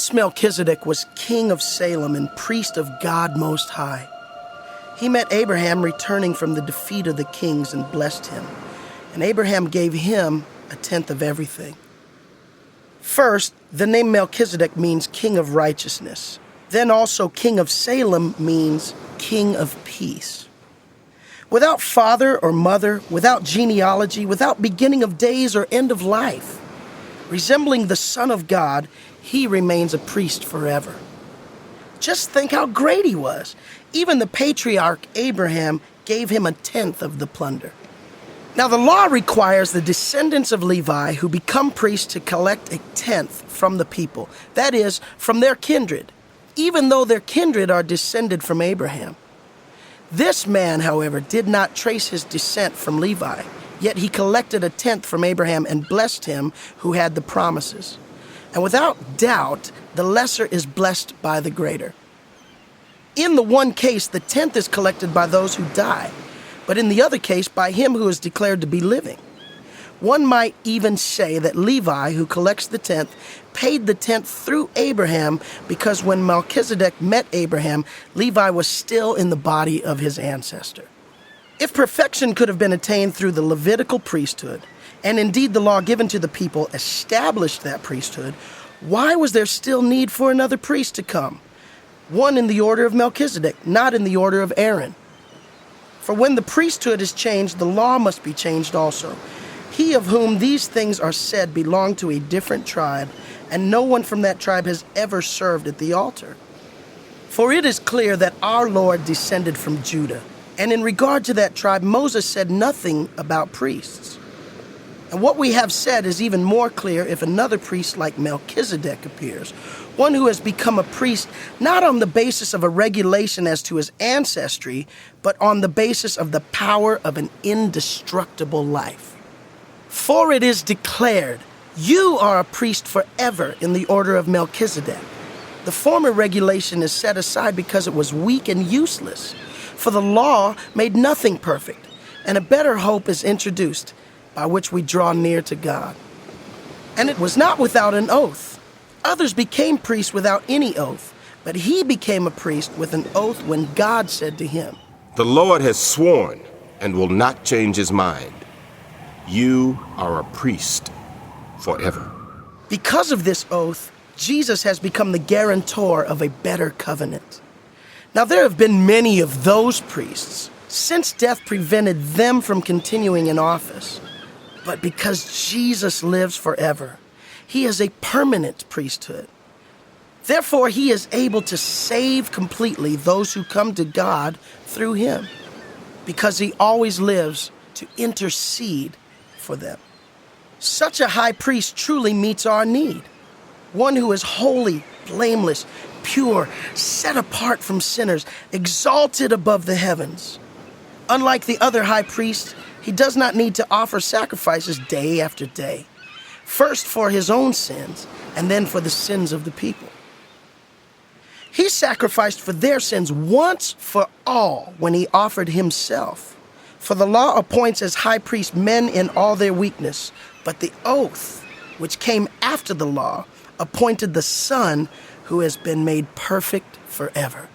This Melchizedek was king of Salem and priest of God Most High. He met Abraham returning from the defeat of the kings and blessed him. And Abraham gave him a tenth of everything. First, the name Melchizedek means king of righteousness. Then also king of Salem means king of peace. Without father or mother, without genealogy, without beginning of days or end of life, resembling the Son of God, he remains a priest forever. Just think how great he was. Even the patriarch Abraham gave him a tenth of the plunder. Now the law requires the descendants of Levi who become priests to collect a tenth from the people, that is, from their kindred, even though their kindred are descended from Abraham. This man, however, did not trace his descent from Levi, yet he collected a tenth from Abraham and blessed him who had the promises. And without doubt, the lesser is blessed by the greater. In the one case, the tenth is collected by those who die, but in the other case, by him who is declared to be living. One might even say that Levi, who collects the tenth, paid the tenth through Abraham because when Melchizedek met Abraham, Levi was still in the body of his ancestor. If perfection could have been attained through the Levitical priesthood, and indeed the law given to the people established that priesthood, why was there still need for another priest to come? One in the order of Melchizedek, not in the order of Aaron. For when the priesthood is changed, the law must be changed also. He of whom these things are said belonged to a different tribe, and no one from that tribe has ever served at the altar. For it is clear that our Lord descended from Judah, and in regard to that tribe, Moses said nothing about priests. And what we have said is even more clear if another priest like Melchizedek appears, one who has become a priest not on the basis of a regulation as to his ancestry, but on the basis of the power of an indestructible life. For it is declared, you are a priest forever in the order of Melchizedek. The former regulation is set aside because it was weak and useless, for the law made nothing perfect, and a better hope is introduced, by which we draw near to God. And it was not without an oath. Others became priests without any oath, but he became a priest with an oath when God said to him, "The Lord has sworn and will not change his mind. You are a priest forever." Because of this oath, Jesus has become the guarantor of a better covenant. Now there have been many of those priests, since death prevented them from continuing in office. But because Jesus lives forever, he is a permanent priesthood. Therefore, he is able to save completely those who come to God through him, because he always lives to intercede for them. Such a high priest truly meets our need. One who is holy, blameless, pure, set apart from sinners, exalted above the heavens. Unlike the other high priests, he does not need to offer sacrifices day after day, first for his own sins and then for the sins of the people. He sacrificed for their sins once for all when he offered himself. For the law appoints as high priests men in all their weakness, but the oath, which came after the law, appointed the Son who has been made perfect forever.